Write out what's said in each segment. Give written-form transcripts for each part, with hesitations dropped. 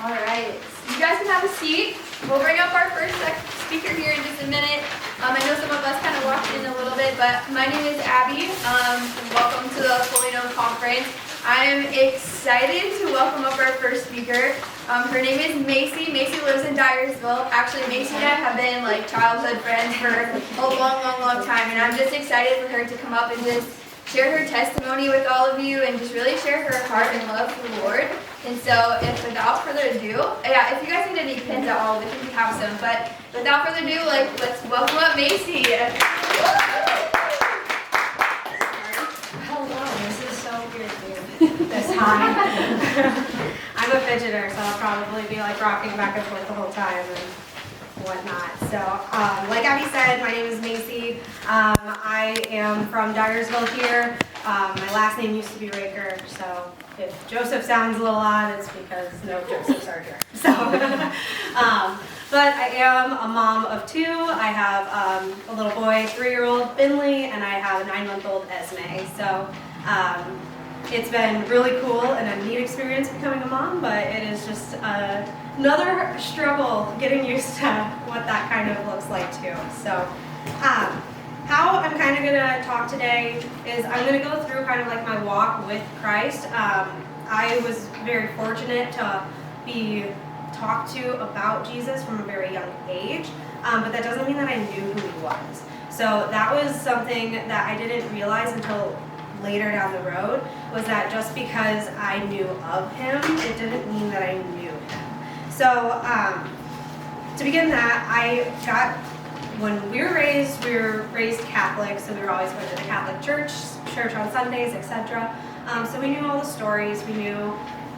All right, you guys can have a seat. We'll bring up our first speaker here in just a minute. I know some of us kind of walked in a little bit, but my name is Abby. Welcome to the Fully Known Conference. I am excited to welcome up our first speaker. Her name is Macy. Macy lives in Dyersville. Actually, Macy and I have been like childhood friends for a long time, and I'm just excited for her to come up and just share her testimony with all of you and just really share her heart and love for the Lord. And so, without further ado, if you guys need any pins at all, we can have some. But without further ado, let's welcome up Macy. Hello, this is so weird being this high. I'm a fidgeter, so I'll probably be like rocking back and forth the whole time and whatnot. So, like Abby said, my name is Macy. I am from Dyersville here. My last name used to be Raker, so if Joseph sounds a little odd, it's because no Josephs are here. So, but I am a mom of two. I have a little boy, 3-year-old Finley, and I have a 9-month-old Esme. So it's been really cool and a neat experience becoming a mom, but it is just another struggle getting used to what that kind of looks like too. So how I'm kind of going to talk today is I'm going to go through kind of like my walk with Christ. I was very fortunate to be talked to about Jesus from a very young age, but that doesn't mean that I knew who he was. So that was something that I didn't realize until later down the road, was that just because I knew of him, it didn't mean that I knew him. So to begin that, when we were raised Catholic, so we were always going to the Catholic church on Sundays, etc. So we knew all the stories. We knew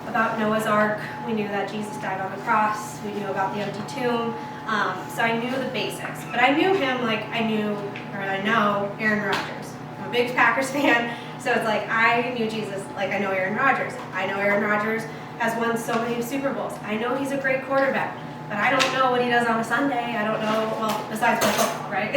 about Noah's Ark. We knew that Jesus died on the cross. We knew about the empty tomb. So I knew the basics. But I knew him like I know Aaron Rodgers. I'm a big Packers fan, so it's like I knew Jesus like I know Aaron Rodgers. I know Aaron Rodgers has won so many Super Bowls. I know he's a great quarterback. But I don't know what he does on a Sunday. I don't know, well, besides play football, right?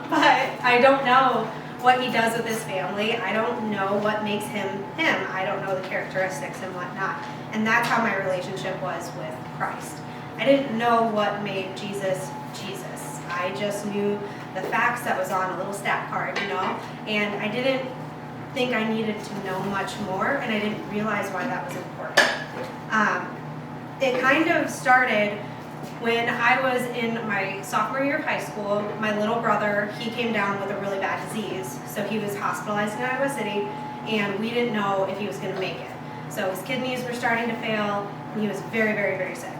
But I don't know what he does with his family. I don't know what makes him him. I don't know the characteristics and whatnot. And that's how my relationship was with Christ. I didn't know what made Jesus, Jesus. I just knew the facts that was on a little stat card, and I didn't think I needed to know much more, and I didn't realize why that was important. It kind of started when I was in my sophomore year of high school. My little brother, he came down with a really bad disease. So he was hospitalized in Iowa City, and we didn't know if he was going to make it. So his kidneys were starting to fail, and he was very sick.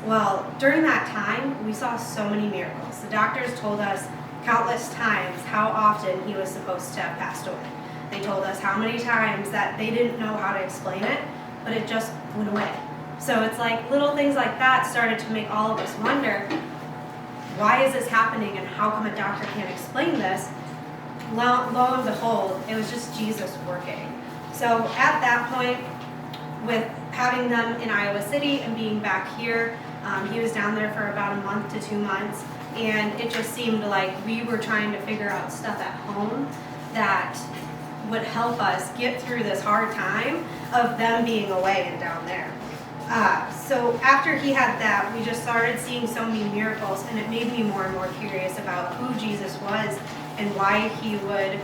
Well, during that time, we saw so many miracles. The doctors told us countless times how often he was supposed to have passed away. They told us how many times that they didn't know how to explain it, but it just went away. So it's like little things like that started to make all of us wonder, why is this happening and how come a doctor can't explain this? Lo and behold, it was just Jesus working. So at that point, with having them in Iowa City and being back here, he was down there for about a month to 2 months, and it just seemed like we were trying to figure out stuff at home that would help us get through this hard time of them being away and down there. So after he had that, we just started seeing so many miracles, and it made me more and more curious about who Jesus was and why he would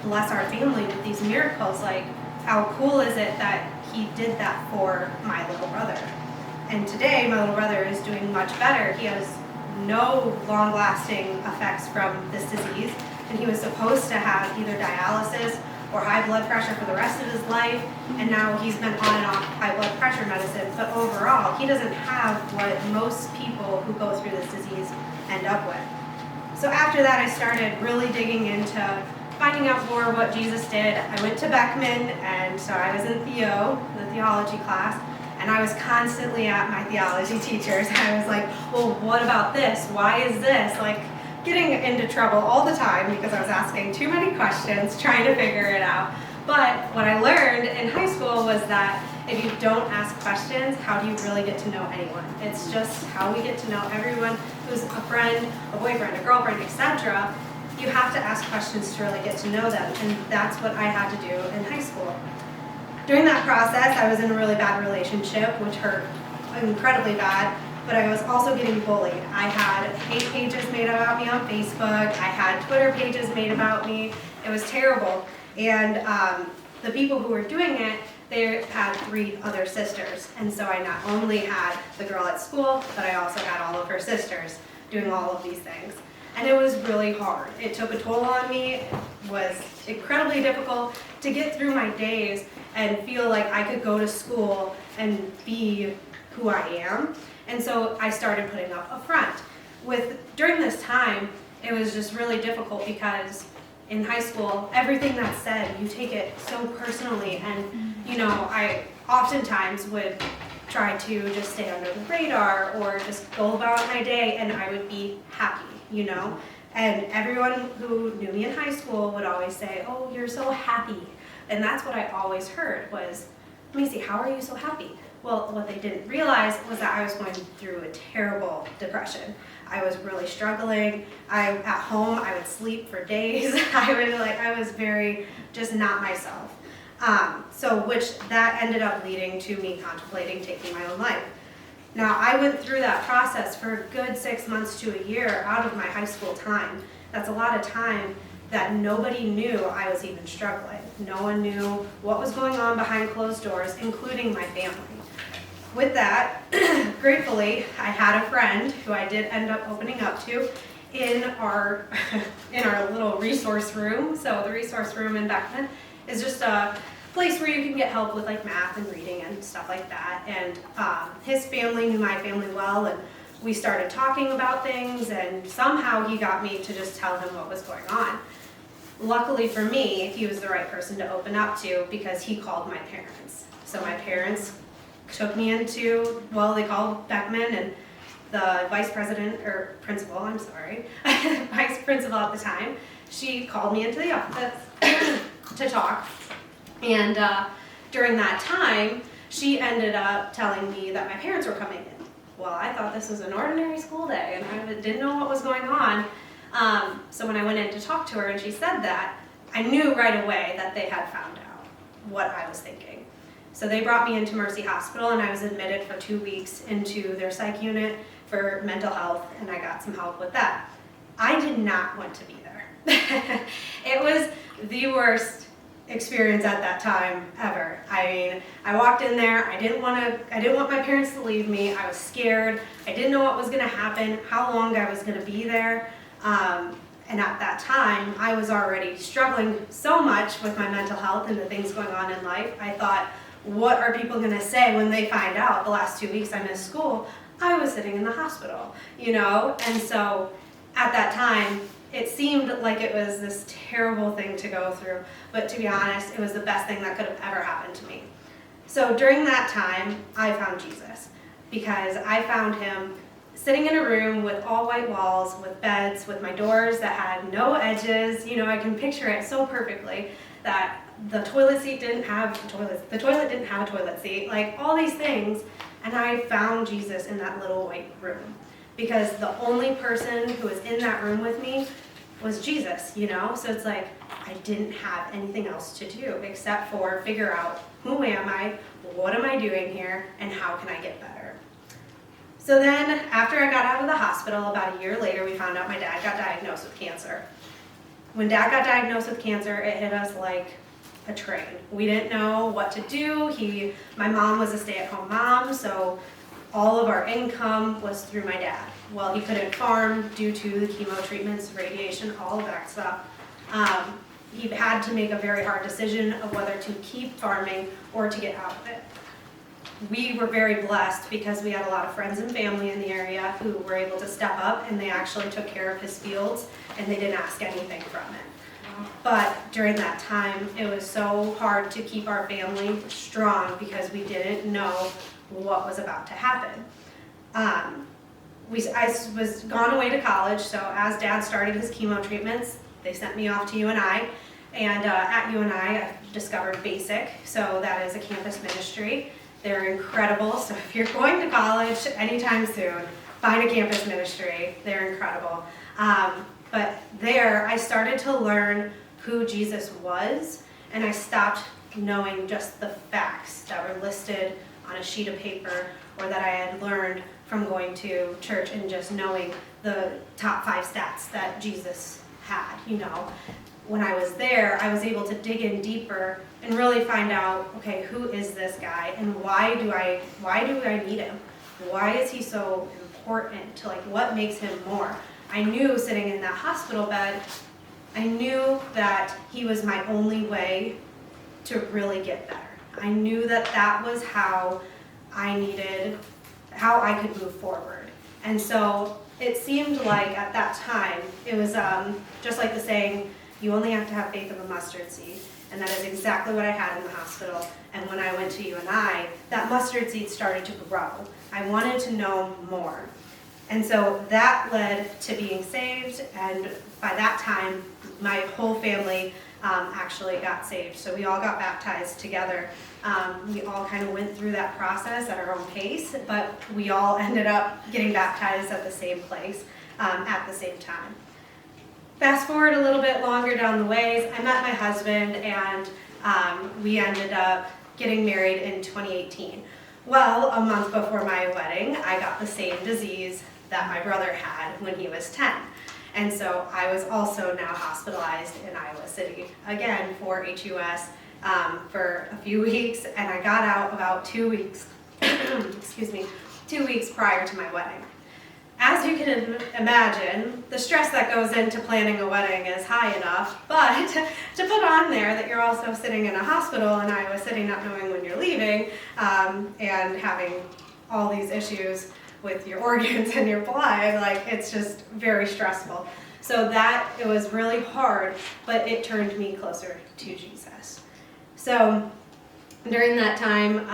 bless our family with these miracles. Like, how cool is it that he did that for my little brother? And today, my little brother is doing much better. He has no long-lasting effects from this disease, and he was supposed to have either dialysis or high blood pressure for the rest of his life, and now he's been on and off high blood pressure medicine, but overall, he doesn't have what most people who go through this disease end up with. So after that, I started really digging into finding out more what Jesus did. I went to Beckman, and so I was in the theology class, and I was constantly at my theology teachers. I was like, well, what about this? Why is this? Getting into trouble all the time because I was asking too many questions, trying to figure it out. But what I learned in high school was that if you don't ask questions, how do you really get to know anyone? It's just how we get to know everyone who's a friend, a boyfriend, a girlfriend, etc. You have to ask questions to really get to know them, and that's what I had to do in high school. During that process, I was in a really bad relationship, which hurt incredibly bad, but I was also getting bullied. I had hate pages made about me on Facebook. I had Twitter pages made about me. It was terrible. And the people who were doing it, they had 3 other sisters. And so I not only had the girl at school, but I also had all of her sisters doing all of these things. And it was really hard. It took a toll on me. It was incredibly difficult to get through my days and feel like I could go to school and be who I am. And so I started putting up a front. During this time, it was just really difficult because in high school, everything that's said, you take it so personally. And, I oftentimes would try to just stay under the radar or just go about my day and I would be happy, And everyone who knew me in high school would always say, "Oh, you're so happy." And that's what I always heard was, "Macy, how are you so happy?" Well, what they didn't realize was that I was going through a terrible depression. I was really struggling. At home, I would sleep for days. I was very just not myself. Which that ended up leading to me contemplating taking my own life. Now, I went through that process for a good 6 months to a year out of my high school time. That's a lot of time that nobody knew I was even struggling. No one knew what was going on behind closed doors, including my family. With that, gratefully, I had a friend who I did end up opening up to in our little resource room. So the resource room in Beckman is just a place where you can get help with math and reading and stuff like that. And his family knew my family well, and we started talking about things, and somehow he got me to just tell him what was going on. Luckily for me, he was the right person to open up to because he called my parents. So my parents took me into, they called Beckman, and the vice principal at the time, she called me into the office to talk. And during that time, she ended up telling me that my parents were coming in. Well, I thought this was an ordinary school day, and I didn't know what was going on. So when I went in to talk to her and she said that, I knew right away that they had found out what I was thinking. So they brought me into Mercy Hospital, and I was admitted for 2 weeks into their psych unit for mental health, and I got some help with that. I did not want to be there. It was the worst experience at that time ever. I mean, I walked in there, I didn't want my parents to leave me. I was scared. I didn't know what was going to happen, how long I was going to be there. And at that time, I was already struggling so much with my mental health and the things going on in life. I thought, what are people going to say when they find out the last 2 weeks I missed school? I was sitting in the hospital, And so at that time, it seemed like it was this terrible thing to go through. But to be honest, it was the best thing that could have ever happened to me. So during that time, I found Jesus because I found him sitting in a room with all white walls, with beds, with my doors that had no edges. I can picture it so perfectly that the toilet didn't have a toilet seat, all these things. And I found Jesus in that little white room because the only person who was in that room with me was Jesus, So it's I didn't have anything else to do except for figure out who am I, what am I doing here, and how can I get better. So then after I got out of the hospital, about a year later, we found out my dad got diagnosed with cancer. When Dad got diagnosed with cancer, it hit us like a train. We didn't know what to do. My mom was a stay-at-home mom, so all of our income was through my dad. Well, he couldn't farm due to the chemo treatments, radiation, all of that stuff. He had to make a very hard decision of whether to keep farming or to get out of it. We were very blessed because we had a lot of friends and family in the area who were able to step up, and they actually took care of his fields, and they didn't ask anything from it. But during that time, it was so hard to keep our family strong because we didn't know what was about to happen. I was gone away to college, so as Dad started his chemo treatments, they sent me off to UNI, and at UNI I discovered BASIC, so that is a campus ministry. They're incredible, so if you're going to college anytime soon, find a campus ministry. They're incredible. But there, I started to learn who Jesus was, and I stopped knowing just the facts that were listed on a sheet of paper or that I had learned from going to church and just knowing the top 5 stats that Jesus had. When I was there, I was able to dig in deeper and really find out, okay, who is this guy and why do I need him? Why is he so important? What makes him more? I knew sitting in that hospital bed, I knew that he was my only way to really get better. I knew that that was how I could move forward. And so it seemed like at that time, it was just like the saying, you only have to have faith of a mustard seed. And that is exactly what I had in the hospital. And when I went to UNI, that mustard seed started to grow. I wanted to know more. And so that led to being saved. And by that time, my whole family actually got saved. So we all got baptized together. We all kind of went through that process at our own pace, but we all ended up getting baptized at the same place at the same time. Fast forward a little bit longer down the ways, I met my husband and we ended up getting married in 2018. Well, a month before my wedding, I got the same disease that my brother had when he was 10. And so I was also now hospitalized in Iowa City, again for HUS for a few weeks, and I got out about 2 weeks, 2 weeks prior to my wedding. As you can imagine, the stress that goes into planning a wedding is high enough, but to put on there that you're also sitting in a hospital in Iowa City not knowing when you're leaving and having all these issues with your organs and your blood, it's just very stressful. So it was really hard, but it turned me closer to Jesus. So during that time,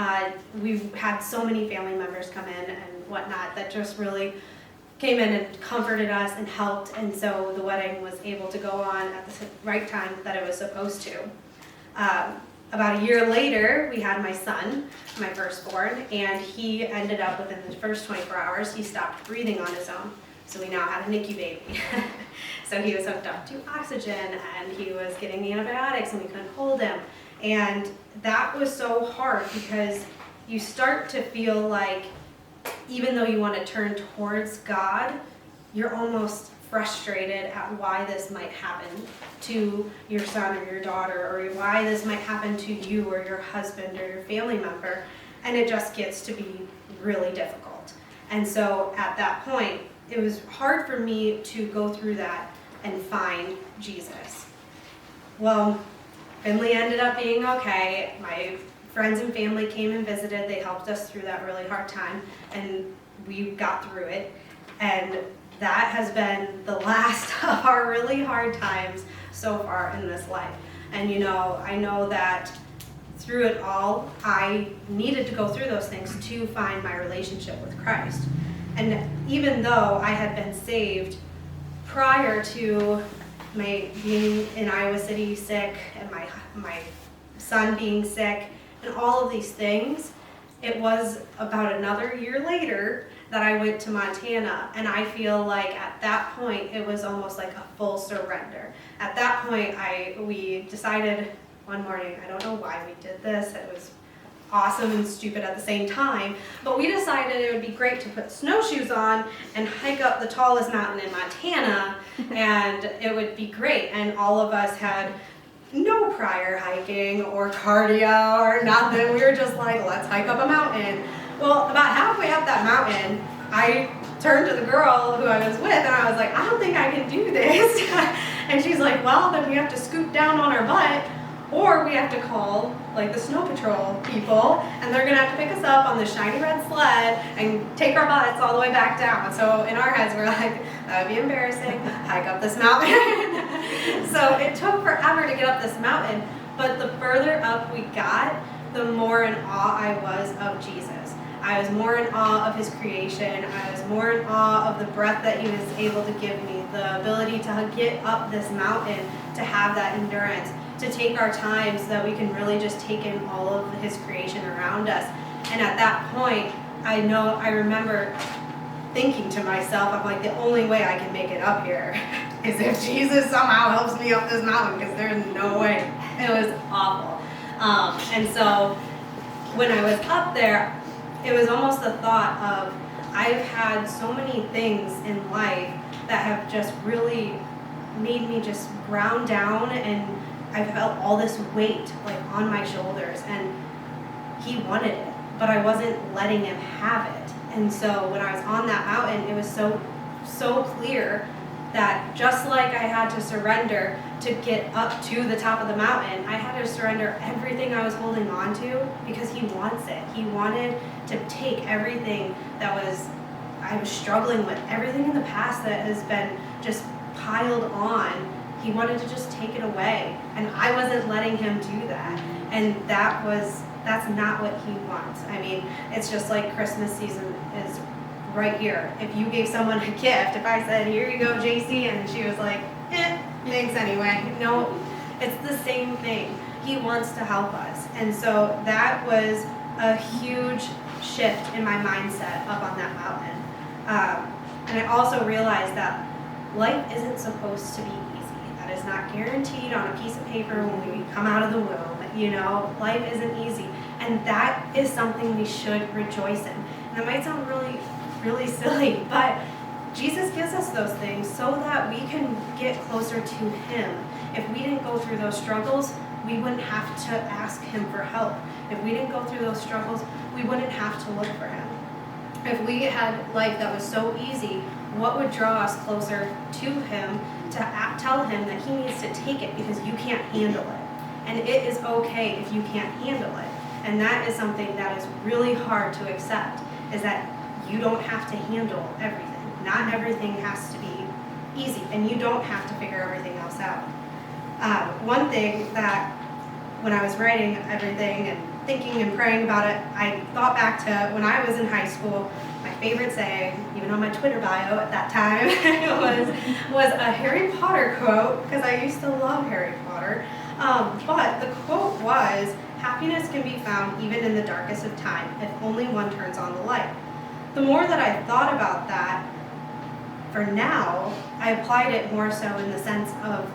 we had so many family members come in and whatnot that just really came in and comforted us and helped, and so the wedding was able to go on at the right time that it was supposed to. About a year later, we had my son, my firstborn, and he ended up within the first 24 hours, he stopped breathing on his own. So we now had a NICU baby. So he was hooked up to oxygen and he was getting the antibiotics and we couldn't hold him. And that was so hard because you start to feel like even though you want to turn towards God, you're almost frustrated at why this might happen to your son or your daughter, or why this might happen to you or your husband or your family member, and it just gets to be really difficult. And so at that point, it was hard for me to go through that and find Jesus. Well, Finley ended up being okay. My friends and family came and visited. They helped us through that really hard time, and we got through it. And that has been the last of our really hard times so far in this life. And I know that through it all, I needed to go through those things to find my relationship with Christ. And even though I had been saved prior to my being in Iowa City sick and my son being sick and all of these things, it was about another year later that I went to Montana, and I feel like at that point it was almost like a full surrender. At that point, we decided one morning, I don't know why we did this, it was awesome and stupid at the same time, but we decided it would be great to put snowshoes on and hike up the tallest mountain in Montana, and it would be great. And all of us had no prior hiking or cardio or nothing. We were just like, let's hike up a mountain. Well, about halfway up that mountain, I turned to the girl who I was with and I was like, I don't think I can do this. And she's like, well, then we have to scoot down on our butt, or we have to call the snow patrol people, and they're gonna have to pick us up on the shiny red sled and take our butts all the way back down. So in our heads, we're like, that would be embarrassing, hike up this mountain. So it took forever to get up this mountain, but the further up we got, the more in awe I was of Jesus. I was more in awe of his creation. I was more in awe of the breath that he was able to give me, the ability to get up this mountain, to have that endurance, to take our time so that we can really just take in all of his creation around us. And at that point, I remember thinking to myself, I'm like, the only way I can make it up here is if Jesus somehow helps me up this mountain, because there's no way. It was awful. And so when I was up there, it was almost the thought of, I've had so many things in life that have just really made me just ground down, and I felt all this weight like on my shoulders, and he wanted it, but I wasn't letting him have it. And so when I was on that mountain, it was so clear that just like I had to surrender to get up to the top of the mountain, I had to surrender everything I was holding on to, because he wants it. He wanted to take everything that I was struggling with, everything in the past that has been just piled on. He wanted to just take it away, and I wasn't letting him do that. And that's not what he wants. I mean, it's just like Christmas season is right here. If you gave someone a gift, if I said, here you go, JC, and she was like, thanks anyway. No, it's the same thing. He wants to help us. And so that was a huge shift in my mindset up on that mountain. And I also realized that life isn't supposed to be easy. That is not guaranteed on a piece of paper when we come out of the womb. Life isn't easy. And that is something we should rejoice in. And it might sound really, really silly, but Jesus gives us those things so that we can get closer to him. If we didn't go through those struggles, we wouldn't have to ask him for help. If we didn't go through those struggles, we wouldn't have to look for him. If we had life that was so easy, what would draw us closer to him to tell him that he needs to take it because you can't handle it? And it is okay if you can't handle it. And that is something that is really hard to accept, is that you don't have to handle everything. Not everything has to be easy, and you don't have to figure everything else out. One thing that when I was writing everything and thinking and praying about it, I thought back to when I was in high school. My favorite saying, even on my Twitter bio at that time, was a Harry Potter quote, because I used to love Harry Potter. But the quote was, happiness can be found even in the darkest of time if only one turns on the light. The more that I thought about that, for now, I applied it more so in the sense of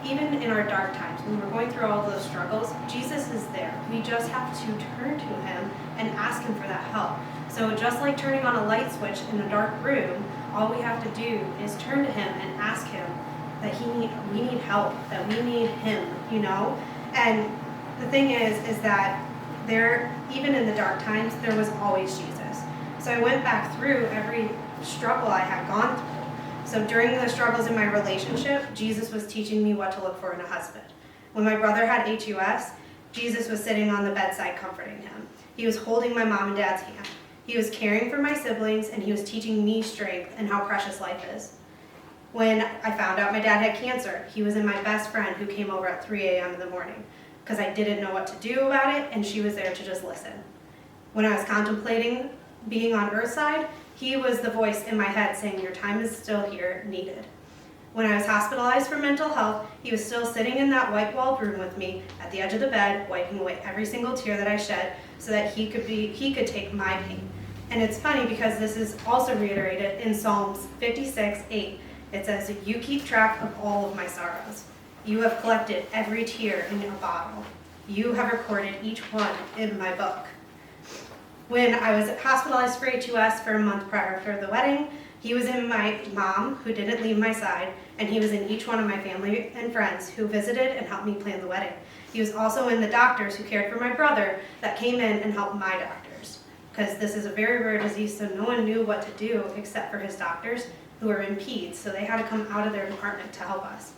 even in our dark times, when we're going through all those struggles, Jesus is there. We just have to turn to him and ask him for that help. So just like turning on a light switch in a dark room, all we have to do is turn to him and ask him that we need help, that we need him, And the thing is that even in the dark times, there was always Jesus. So I went back through every struggle I had gone through. So during the struggles in my relationship, Jesus was teaching me what to look for in a husband. When my brother had HUS, Jesus was sitting on the bedside comforting him. He was holding my mom and dad's hand. He was caring for my siblings, and he was teaching me strength and how precious life is. When I found out my dad had cancer, he was in my best friend who came over at 3 a.m. in the morning because I didn't know what to do about it, and she was there to just listen. When I was contemplating being on Earthside, he was the voice in my head saying, your time is still here, needed. When I was hospitalized for mental health, he was still sitting in that white-walled room with me at the edge of the bed, wiping away every single tear that I shed so that he could take my pain. And it's funny because this is also reiterated in Psalms 56:8. It says, you keep track of all of my sorrows. You have collected every tear in a bottle. You have recorded each one in my book. When I was hospitalized for HUS for a month prior to the wedding, he was in my mom, who didn't leave my side, and he was in each one of my family and friends who visited and helped me plan the wedding. He was also in the doctors who cared for my brother that came in and helped my doctors. Because this is a very rare disease, so no one knew what to do except for his doctors, who were in peds, so they had to come out of their department to help us.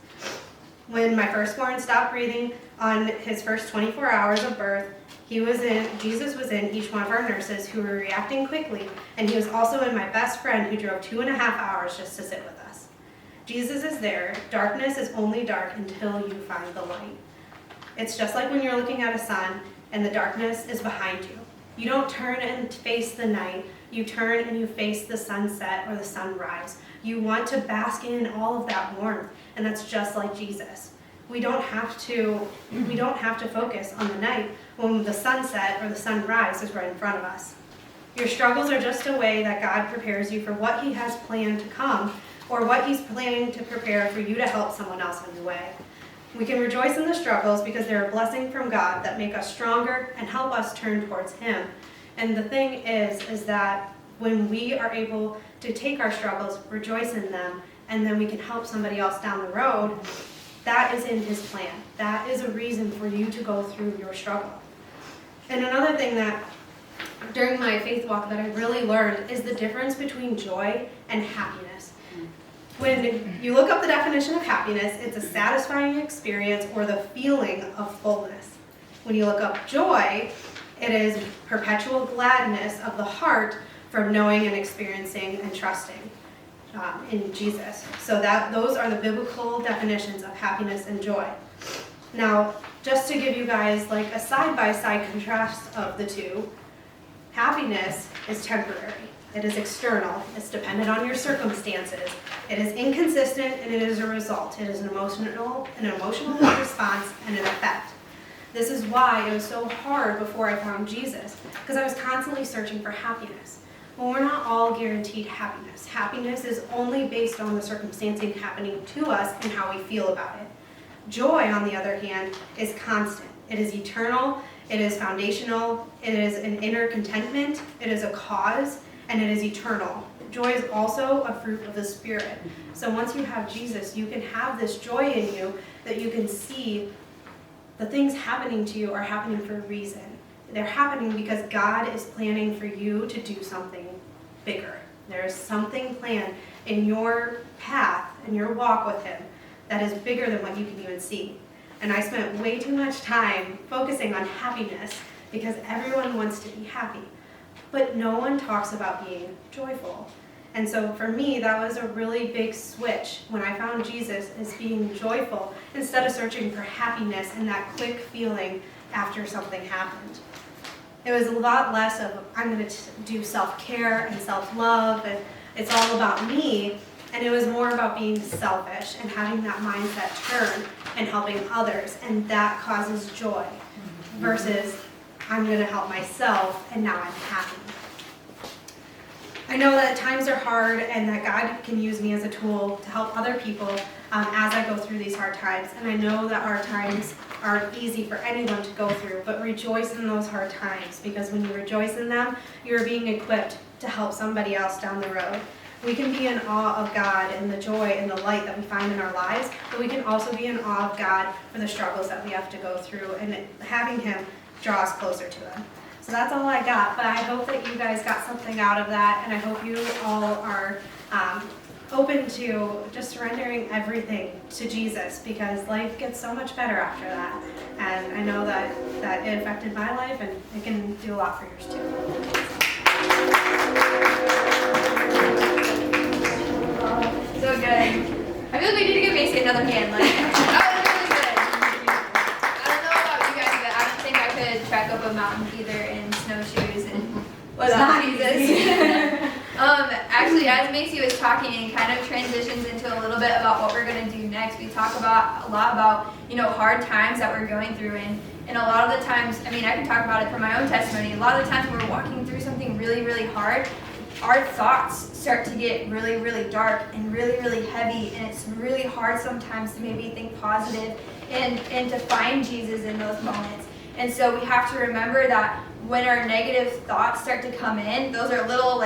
When my firstborn stopped breathing on his first 24 hours of birth, Jesus was in each one of our nurses who were reacting quickly, and he was also in my best friend who drove 2.5 hours just to sit with us. Jesus is there. Darkness is only dark until you find the light. It's just like when you're looking at a sun and the darkness is behind you. You don't turn and face the night. You turn and you face the sunset or the sunrise. You want to bask in all of that warmth, and that's just like Jesus. We don't have to focus on the night when the sunset or the sunrise is right in front of us. Your struggles are just a way that God prepares you for what he has planned to come, or what he's planning to prepare for you to help someone else on your way. We can rejoice in the struggles because they're a blessing from God that make us stronger and help us turn towards Him. And the thing is that when we are able to take our struggles, rejoice in them, and then we can help somebody else down the road, that is in His plan. That is a reason for you to go through your struggle. And another thing that during my faith walk that I really learned is the difference between joy and happiness. When you look up the definition of happiness, it's a satisfying experience or the feeling of fullness. When you look up joy, it is perpetual gladness of the heart from knowing and experiencing and trusting in Jesus. So those are the biblical definitions of happiness and joy. Now, just to give you guys like a side-by-side contrast of the two, happiness is temporary. It is external. It's dependent on your circumstances. It is inconsistent and it is a result. It is an emotional response and an effect. This is why it was so hard before I found Jesus, because I was constantly searching for happiness. Well, we're not all guaranteed happiness. Happiness is only based on the circumstances happening to us and how we feel about it. Joy, on the other hand, is constant. It is eternal. It is foundational. It is an inner contentment. It is a cause, and it is eternal. Joy is also a fruit of the Spirit. So once you have Jesus, you can have this joy in you that you can see the things happening to you are happening for a reason. They're happening because God is planning for you to do something bigger. There is something planned in your path, in your walk with Him, that is bigger than what you can even see. And I spent way too much time focusing on happiness because everyone wants to be happy. But no one talks about being joyful. And so for me, that was a really big switch when I found Jesus, is being joyful instead of searching for happiness and that quick feeling after something happened. It was a lot less of, I'm going to do self-care and self-love, and it's all about me. And it was more about being selfish and having that mindset turn and helping others. And that causes joy versus I'm going to help myself and now I'm happy. I know that times are hard and that God can use me as a tool to help other people as I go through these hard times. And I know that hard times aren't easy for anyone to go through, but rejoice in those hard times, because when you rejoice in them, you're being equipped to help somebody else down the road. We can be in awe of God and the joy and the light that we find in our lives, but we can also be in awe of God for the struggles that we have to go through, and having Him draw us closer to Him. So that's all I got, but I hope that you guys got something out of that, and I hope you all are open to just surrendering everything to Jesus, because life gets so much better after that. And I know that it affected my life, and it can do a lot for yours too. So good. I feel like we need to give Macy another hand. Like, that was really good. I don't know about you guys, but I don't think I could trek up a mountain either in snowshoes and without Jesus. Actually, as Macy was talking, and kind of transitions into a little bit about what we're going to do next. We talk a lot about hard times that we're going through, and a lot of the times, I can talk about it from my own testimony. A lot of the times when we're walking through something really, really hard, our thoughts start to get really, really dark and really, really heavy, and it's really hard sometimes to maybe think positive and to find Jesus in those moments. And so we have to remember that when our negative thoughts start to come in, those are little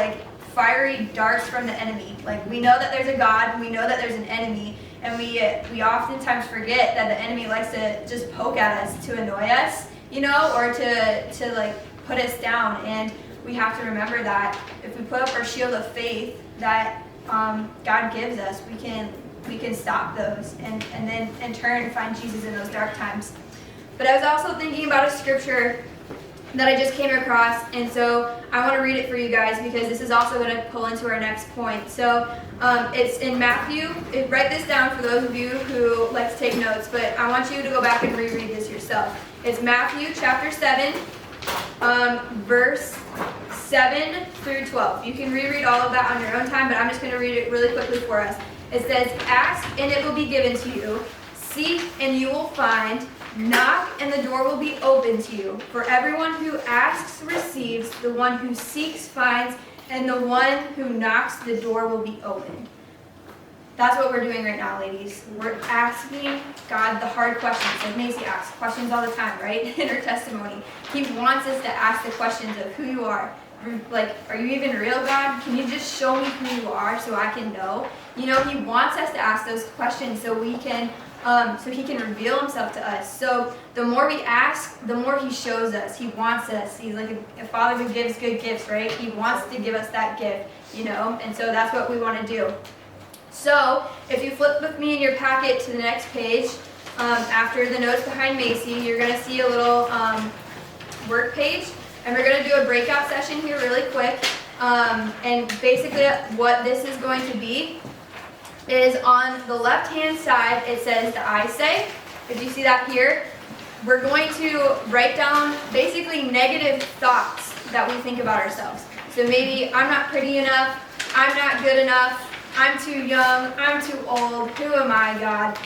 fiery darts from the enemy. We know that there's a God, and we know that there's an enemy, and we oftentimes forget that the enemy likes to just poke at us to annoy us, or to put us down. And we have to remember that if we put up our shield of faith that God gives us, we can stop those and then in turn find Jesus in those dark times. But I was also thinking about a scripture that I just came across, and so I want to read it for you guys because this is also going to pull into our next point. So it's in Matthew. Write this down for those of you who like to take notes, but I want you to go back and reread this yourself. It's Matthew chapter 7, verse 7 through 12. You can reread all of that on your own time, but I'm just going to read it really quickly for us. It says, "Ask and it will be given to you. Seek and you will find. Knock and the door will be open to you. For everyone who asks receives, the one who seeks finds, and the one who knocks the door will be opened." That's what we're doing right now, ladies. We're asking God the hard questions. Like Macy asks questions all the time, right? In her testimony. He wants us to ask the questions of who you are. Like, are you even real, God? Can you just show me who you are so I can know? You know, he wants us to ask those questions so we can, so he can reveal himself to us. So the more we ask, the more he shows us. He wants us. He's like a father who gives good gifts, right? He wants to give us that gift, you know? And so that's what we want to do. So if you flip with me in your packet to the next page, after the notes behind Macy, you're going to see a little work page. And we're going to do a breakout session here really quick. And basically what this is going to be is on the left-hand side, it says the I say. If you see that here, we're going to write down basically negative thoughts that we think about ourselves. So maybe I'm not pretty enough, I'm not good enough, I'm too young, I'm too old, who am I, God?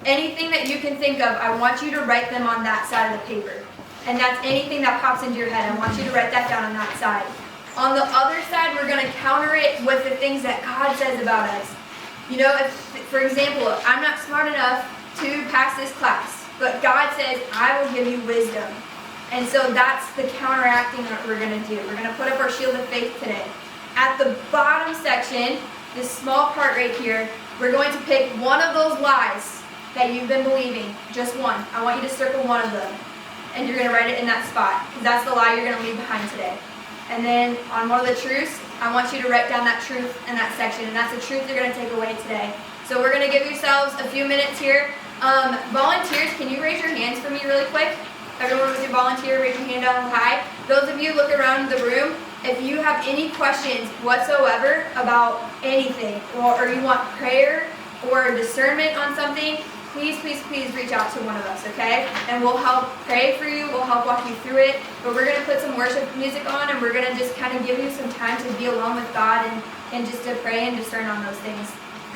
Anything that you can think of, I want you to write them on that side of the paper. And that's anything that pops into your head. I want you to write that down on that side. On the other side, we're going to counter it with the things that God says about us. You know, if, for example, I'm not smart enough to pass this class, but God says, I will give you wisdom. And so that's the counteracting that we're going to do. We're going to put up our shield of faith today. At the bottom section, this small part right here, we're going to pick one of those lies that you've been believing. Just one. I want you to circle one of them. And you're going to write it in that spot, because that's the lie you're going to leave behind today. And then on one of the truths, I want you to write down that truth in that section, and that's the truth you're going to take away today. So we're going to give yourselves a few minutes here. Volunteers, can you raise your hands for me really quick? Everyone with your volunteer, raise your hand down high. Those of you look around the room, if you have any questions whatsoever about anything, or you want prayer or discernment on something, please, please, please reach out to one of us, okay? And we'll help pray for you. We'll help walk you through it. But we're going to put some worship music on, and we're going to just kind of give you some time to be alone with God and just to pray and discern on those things.